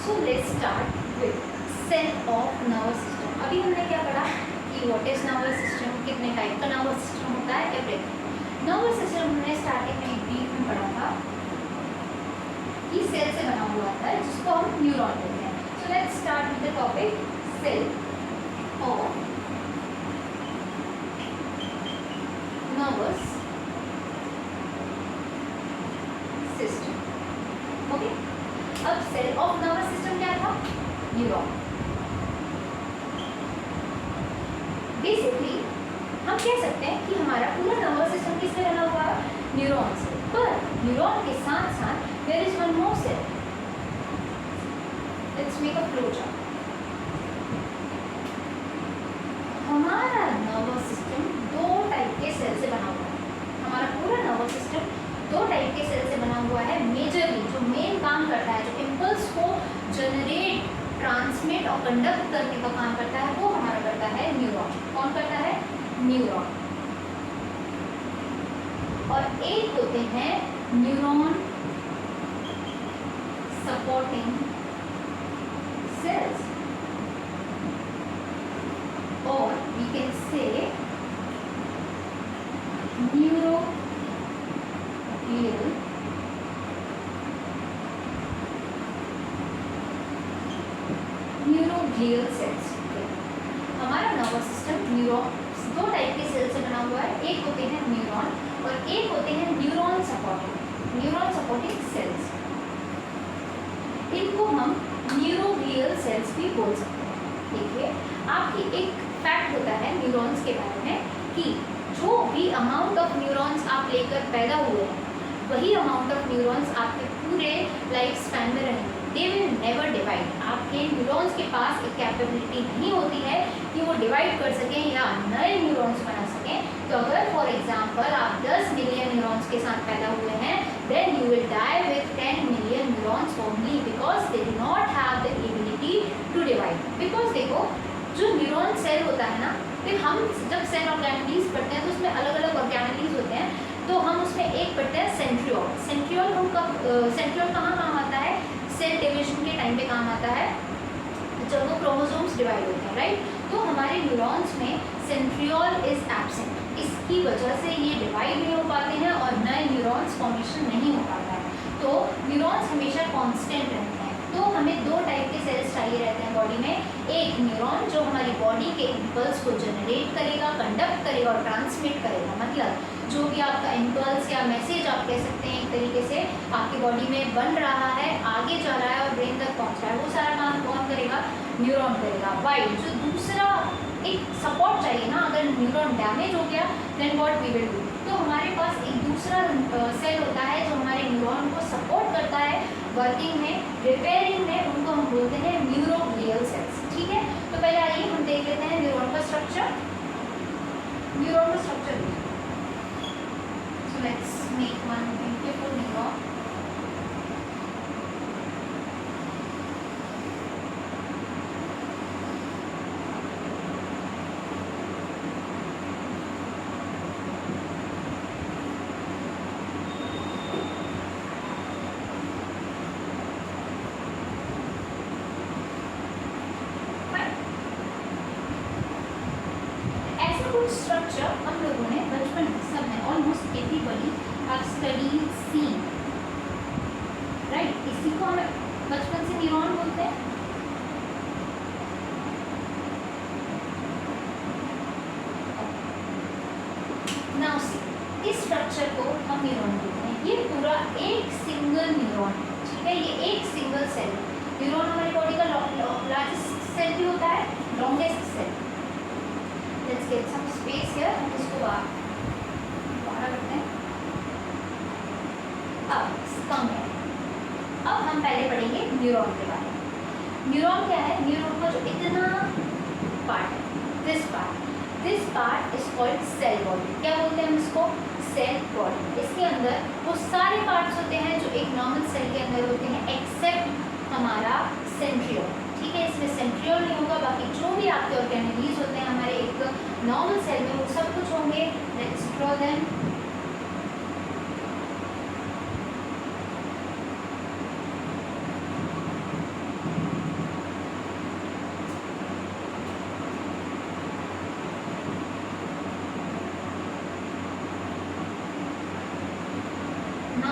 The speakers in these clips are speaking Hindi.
So let's start with cell of nervous system. अभी हमने क्या पढ़ा कि व्हाट इज नर्वस सिस्टम, कितने टाइप का नर्वस सिस्टम होता है, एवरीथिंग। नर्वस सिस्टम हमने स्टार्टिंग में एक ब्रीफ में पढ़ा था कि सेल से बना हुआ होता है जिसको हम न्यूरॉन बोलते हैं। So let's start with the topic cell of nervous system. Okay, अब सेल ऑफ नर्वस सिस्टम क्या था? न्यूरॉन। बेसिकली हम कह सकते हैं कि हमारा पूरा नर्वस सिस्टम किससे बना हुआ है? न्यूरॉन से। पर न्यूरॉन के साथ साथ there is one more cell. Let's make a flow chart. हमारा नर्वस सिस्टम दो टाइप के सेल से बना हुआ है। हमारा पूरा नर्वस सिस्टम दो टाइप के सेल से बना हुआ है। मेजरली जो मेन काम करता है, जो इम्पल्स को जनरेट, ट्रांसमिट और कंडक्ट करने का काम करता है, वो हमारा करता है न्यूरॉन। कौन करता है? न्यूरॉन। और एक होते हैं न्यूरॉन सपोर्टिंग सेल्स, और we can say neuroglial cells. हमारा नर्वस सिस्टम न्यूरॉन दो टाइप के सेल से बना हुआ है। एक होते हैं न्यूरॉन और एक होते हैं न्यूरॉन सपोर्टिंग सेल्स। इनको हम न्यूरोग्लियल सेल्स भी बोल सकते हैं। देखिए, आपकी एक फैक्ट होता है न्यूरॉन्स के बारे में कि जो भी अमाउंट ऑफ न्यूरॉन्स आप लेकर पैदा हुए हैं, वही अमाउंट ऑफ न्यूरॉन्स आपके पूरे लाइफ स्पैन में रहेंगे। They will never divide. आपके न्यूरॉन्स के पास एक कैपेबिलिटी नहीं होती है कि वो डिवाइड कर सकें या नए न्यूरॉन्स बना सकें। तो अगर फॉर एग्जांपल आप 10 मिलियन न्यूरॉन्स के साथ पैदा हुए हैं, then you will die with 10 million neurons only, because they do not have the ability to divide. Because देखो, जो न्यूरॉन सेल होता है ना, फिर हम जब सेल ऑर्गेनेलीज पढ़ते हैं तो उसमें अलग अलग ऑर्गेनेलीज होते हैं। तो हम उसमें एक पढ़ते हैं सेंट्रियोल। सेंट्रियोल कहाँ काम आता है? सेल डिवीजन के टाइम पे काम आता है, जब वो क्रोमोसोम्स डिवाइड होते हैं, राइट। तो हमारे न्यूरॉन्स में सेंट्रियोल इज एब्सेंट। इसकी वजह से ये डिवाइड नहीं हो पाते हैं और नए न्यूरॉन्स फॉर्मेशन नहीं हो पाता है। तो न्यूरॉन्स हमेशा कांस्टेंट रहते हैं। तो हमें दो टाइप के सेल्स चाहिए रहते हैं बॉडी में। एक न्यूरॉन जो हमारी बॉडी के इम्पल्स को जनरेट करेगा, कंडक्ट करेगा और ट्रांसमिट करेगा। मतलब जो भी आपका इम्पल्स या मैसेज आप कह सकते हैं एक तरीके से आपकी बॉडी में बन रहा है, आगे जा रहा है और ब्रेन तक पहुंच रहा है, वो सारा काम कौन करेगा? न्यूरॉन करेगा। वाइल जो दूसरा एक सपोर्ट चाहिए ना, अगर न्यूरॉन डैमेज हो गया then what we will do. तो हमारे पास एक दूसरा सेल होता है जो हमारे न्यूरॉन को सपोर्ट करता है वर्किंग में, रिपेयरिंग में। उनको हम बोलते हैं न्यूरोग्लियल सेल्स। ठीक है, तो पहले आइए हम देख लेते हैं न्यूरॉन का स्ट्रक्चर। न्यूरॉन का structure, so let's make one beautiful neuron. Structure हम लोगों ने बचपन में सब में almost everybody have studied seen, right. इसी को हम बचपन से न्यूरॉन बोलते हैं। नाउ सी, इस स्ट्रक्चर को हम न्यूरॉन बोलते हैं। ये पूरा एक सिंगल न्यूरॉन है, ठीक है। ये एक सिंगल सेल। न्यूरॉन हमारी बॉडी का लार्जेस्ट सेल भी होता है, longest cell. Let's get some space here, हम इसको बाहर करते हैं। अब कम है। अब हम पहले पढ़ेंगे न्यूरॉन के बारे में। न्यूरॉन क्या है? न्यूरॉन का जो इतना पार्ट है, this part is called cell body. क्या बोलते हैं हम इसको? Cell body. इसके अंदर वो सारे पार्ट्स होते हैं जो एक नॉर्मल सेल के अंदर होते हैं, एक्सेप्ट हमारा सेंट्रियोल। ठीक है, इसमें सेंट्रियोल नहीं होगा, बाकी जो भी आपके ऑर्गेनेलीज होते हैं हमारे एक नॉर्मल सेल में, वो सब कुछ होंगे। Let's draw them.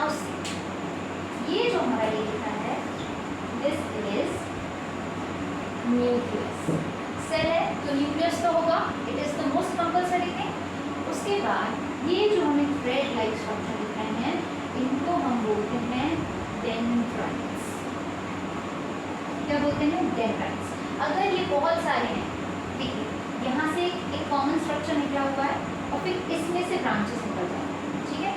नाउ ये जो हमारा ये लिखा है, दिस इज न्यूक्लियस। सेल है तो न्यूक्लियस तो होगा, it is the most compulsory thing. उसके बाद ये जो हमें थ्रेड लाइक स्ट्रक्चर दिखाए हैं, इनको हम बोलते हैं डेंड्राइट्स। क्या बोलते हैं? डेंड्राइट्स। अगर ये बहुत सारे हैं, देखिए यहाँ से एक कॉमन स्ट्रक्चर निकला हुआ है और फिर इसमें से ब्रांचेस निकल जाए, ठीक है,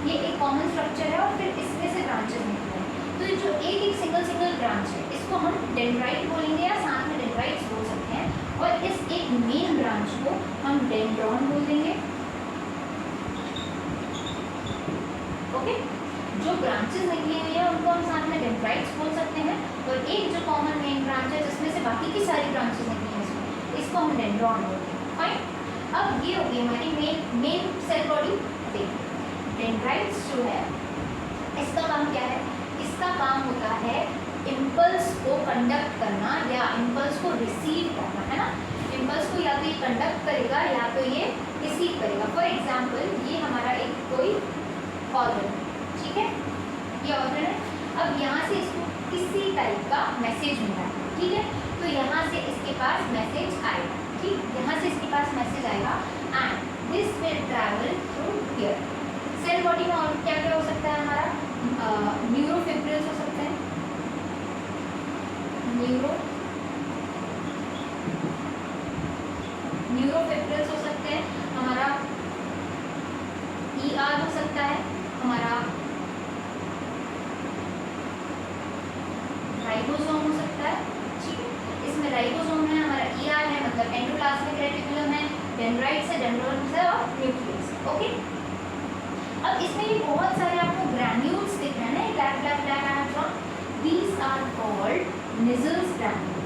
ये एक कॉमन स्ट्रक्चर है और फिर इसमें से ब्रांचेस निकले हैं, तो ये जो एक एक सिंगल ब्रांच है, इसको हम डेंड्राइट बोलेंगे या साथ में डेंड्राइट्स बोल सकते हैं। और इस एक मेन ब्रांच को हम डेंड्रॉन बोल देंगे। ओके, जो ब्रांचेस निकली हुई है उनको हम साथ में डेंड्राइट्स बोल सकते हैं, और एक जो कॉमन मेन ब्रांच है जिसमें से बाकी की सारी ब्रांचेस निकली हैं इसमें, इसको हम डेंड्रॉन बोलते हैं। फाइन। अब ये होगी हमारी मेन सेल बॉडी। डेंड्राइट्स जो है इसका काम क्या है? इसका काम होता है इम्पल्स को कंडक्ट करना या इम्पल्स को रिसीव करना, है ना। इम्पल्स को या तो ये कंडक्ट करेगा या तो ये रिसीव करेगा। फॉर एग्जाम्पल ये हमारा एक कोई ऑर्गन, ठीक है, ये ऑर्गन है। अब यहाँ से इसको किसी टाइप का मैसेज मिला है, ठीक है, तो यहाँ से इसके पास मैसेज आएगा, ठीक, यहाँ से इसके पास मैसेज आएगा and this will travel through here. Cell body में और क्या क्या हो सकता है हमारा? न्यूरोफिब्रिल्स हो सकते हैं, न्यूरोफिब्रिल्स हो सकते हैं, हमारा ER हो सकता है, हमारा राइबोसोम हो सकता है, ठीक है, इसमें राइबोसोम है, हमारा ER है, मतलब एंडोप्लाज्मिक रेटिकुलम है, डेंड्राइट्स है, डेंड्रोन्स है और न्यूक्लियस। ओके, अब इसमें ये बहुत सारे आपको ग्रैन्यूल्स दिख रहे हैं ना, ब्लैक ब्लैक ब्लैक एनाट्रॉन, these are called Nissl's granule.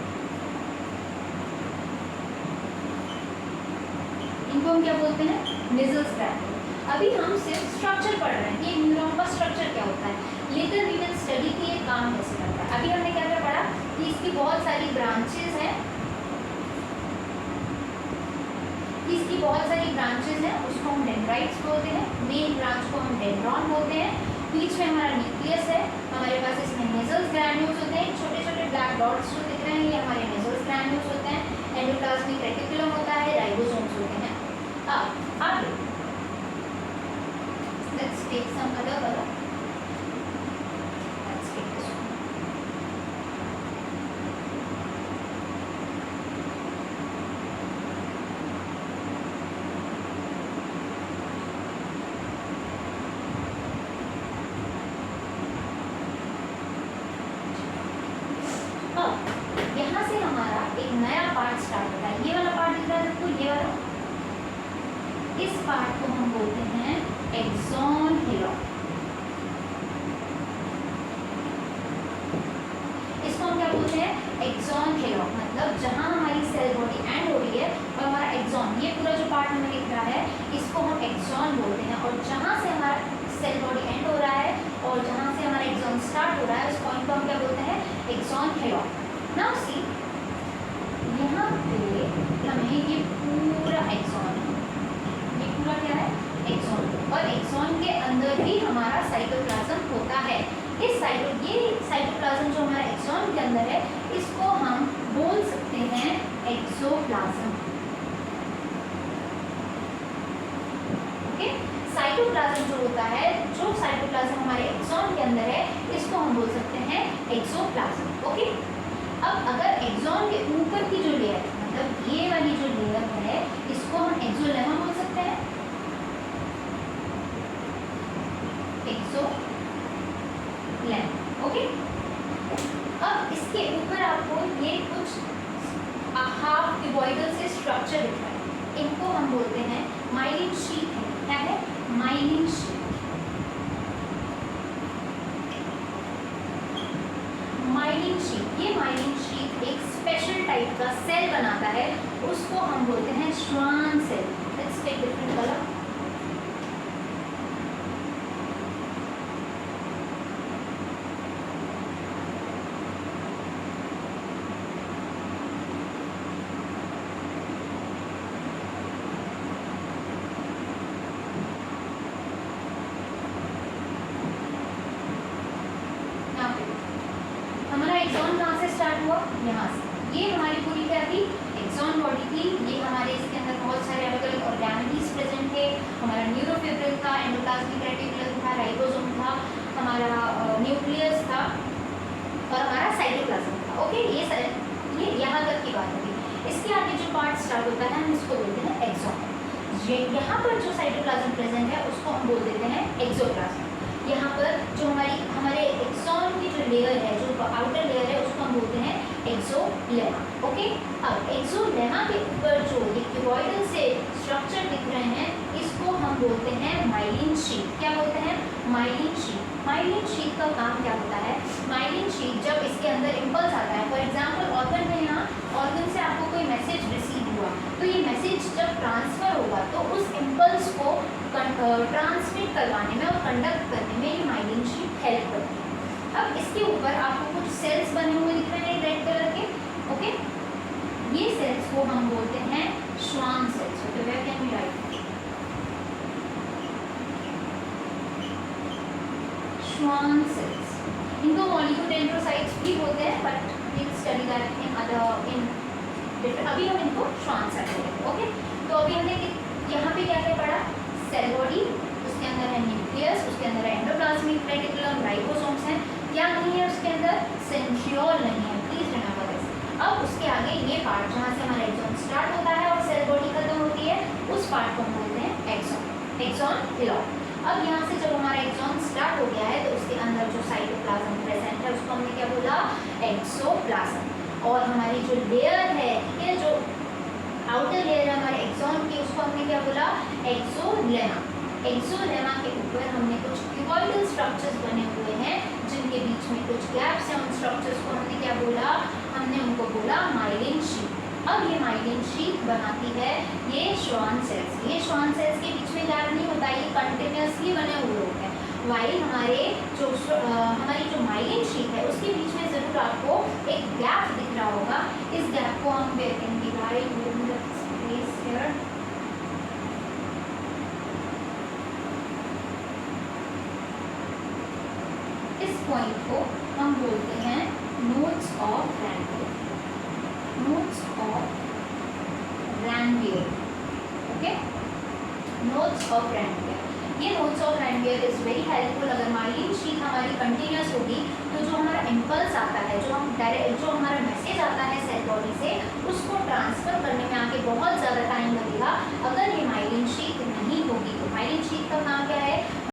इनको हम क्या बोलते हैं? Nissl's granule. अभी हम सिर्फ स्ट्रक्चर पढ़ रहे हैं कि न्यूरॉन का स्ट्रक्चर क्या होता है, लेटर वी विल स्टडी कि ये काम कैसे करता है। अभी हमने क्या क्या पढ़ा कि इसकी बहुत सारी ब्रांचेस हैं, इसकी बहुत सारी ब्रांचेस हैं, उसको हम डेंड्राइट्स बोलते हैं, मेन ब्रांच को हम डेंड्रॉन बोलते हैं, बीच में हमारा न्यूक्लियस है, हमारे पास इसमें नेजल्स ग्रैन्यूल्स होते हैं, छोटे छोटे ब्लैक डॉट्स जो दिख रहे हैं ये हमारे नेजल्स ग्रैन्यूल्स होते हैं, एंडोप्लाज्मिक रेटिकुलम होता है, राइबोसोम्स होते हैं। अब आगे let's take some other colour, let's take this one. यहाँ से हमारा एक नया पार्ट स्टार्ट होता है, ये वाला पार्ट दिख रहा है आपको, ये वाला, इस पार्ट को हम बोलते हैं एक्सॉन हिलॉक। इसको हम क्या बोलते हैं? एक्सॉन हिलॉक, मतलब जहाँ हमारी सेल बॉडी एंड हो रही है और हमारा एक्सॉन, ये पूरा जो पार्ट हमें दिख रहा है इसको हम एक्सॉन बोलते हैं, और जहाँ से हमारा सेल बॉडी एंड हो रहा है और जहाँ से हमारा एक्सॉन स्टार्ट हो रहा है उस पॉइंट को हम क्या बोलते हैं? Axon hillock. नाउ सी, यहाँ पे हमें ये पूरा एक्सॉन, ये पूरा क्या है? एक्सॉन, और एक्सॉन के अंदर भी हमारा साइटोप्लाज्म होता है। ये साइटोप्लाज्म जो हमारा एक्सॉन के अंदर है इसको हम बोल सकते हैं एक्सोप्लाज्म। ओके, साइटोप्लाज्म जो होता है, जो साइटोप्लाज्म हमारे एक्सॉन के अंदर है इसको हम बोल सकते हैं एक्सोप्लाज्म। ओके, अब अगर एक्सॉन के ऊपर की जो लेयर है, मतलब ये वाली जो लेयर है इसको हम एक्सोलेमा बोल सकते हैं, एक्सोलेमा। ओके, अब इसके ऊपर आपको ये कुछ हाफ क्यूबॉइडल से स्ट्रक्चर दिख रहा है, इनको हम बोलते हैं माइलिन शीथ है। क्या है? Myelin sheath. माइलिन शीथ, ये माइलिन शीथ एक स्पेशल टाइप का सेल बनाता है, उसको हम बोलते हैं Schwann cell. Let's take different colour. Axon कहाँ से स्टार्ट हुआ, यहाँ से। ये हमारी पूरी क्या थी, एक्सॉन बॉडी थी। ये हमारे इसके अंदर बहुत सारे अलग अलग ऑर्गेनेल्स प्रेजेंट थे। हमारा न्यूरोफिब्रिल था, एंडोप्लाज्मिक रेटिकुलम था, राइबोसोम था, हमारा न्यूक्लियस था और हमारा साइटोप्लाज्म था। ओके, ये यहाँ तक की बात होगी। इसके आगे जो पार्ट स्टार्ट होता है हम इसको बोलते हैं एक्सॉन। यहाँ पर जो साइटोप्लाज्म प्रेजेंट है उसको हम बोल देते हैं एक्सोप्लाज्म। यहाँ पर जो हमारे एक्सॉन की जो लेयर है, जो आउटर लेयर है, उसको हम बोलते हैं एक्सोलेमा। ओके, अब एक्सोलेमा के ऊपर जो ये क्यूबॉइडल से स्ट्रक्चर दिख रहे हैं इसको हम बोलते हैं माइलिन शीथ। क्या बोलते हैं, माइलिन शीथ। माइलिन शीथ का काम क्या होता है, माइलिन शीथ जब इसके अंदर इम्पल्स आता है, फॉर एग्जांपल ऑर्गन में, यहाँ ऑर्गन से आपको कोई मैसेज रिसीव हुआ तो ये मैसेज जब ट्रांसफर होगा तो उस इम्पल्स को ट्रांसमिट करवाने में और कंडक्ट करने में ये माइलिन शीथ हेल्प करती है। अब इसके ऊपर आपको कुछ सेल्स बने हुए दिख रहे हैं रेड कलर के। ओके, ये सेल्स को हम बोलते हैं Schwann cells. Okay, where can we write, Schwann cells. इनको मॉलिक्यूडेंड्रोसाइट्स भी बोलते हैं, but we will study that in other in different. अभी हम इनको श्वान सेल बोलेंगे। ओके, तो अभी हमने यहाँ पे क्या क्या पढ़ा, सेल बॉडी, उसके अंदर है न्यूक्लियस, उसके अंदर है एंडोप्लाज्मिक रेटिकुलम, राइबोसोम्स हैं। क्या नहीं है उसके अंदर, सेंट्रियोल नहीं है, प्लीज रिमेंबर दिस। अब उसके आगे ये पार्ट जहाँ से हमारा एक्सॉन स्टार्ट होता है और सेल बॉडी खत्म होती है, उस पार्ट को हम बोलते हैं एक्सॉन, एक्सॉन हिलॉन। अब यहाँ से जब हमारा एक्सॉन स्टार्ट हो गया है तो उसके अंदर जो साइटोप्लाज्म प्रेजेंट है उसको हमने क्या बोला, एक्सोप्लाज्म। और हमारी जो लेयर है, ये जो आउटर लेयर है हमारे एक्सॉन की, उसको हमने क्या बोला, एक्सोलेमा। एक्सोलेमा के ऊपर हमने कुछ क्यूबॉइडल स्ट्रक्चर्स बने हुए हैं जिनके बीच में कुछ गैप्स हैं। उन स्ट्रक्चर्स को हमने क्या बोला, हमने उनको बोला माइलिन शीथ। अब ये माइलिन शीथ बनाती है ये श्वान सेल्स। ये श्वान सेल्स के बीच में गैप नहीं होता, ये कंटिन्यूसली बने हुए होते हैं। वाइल हमारी जो माइलिन शीथ है उसके बीच में जरूर आपको एक गैप दिख रहा होगा। इस गैप को हम इस पॉइंट को हम बोलते हैं nodes of Ranvier, nodes of Ranvier. Okay, nodes of Ranvier. ये nodes of Ranvier is very helpful. अगर माइलिन शीथ हमारी कंटिन्यूस होगी तो जो हमारा इम्पल्स आता है, जो हमारा मैसेज आता है सेल बॉडी से,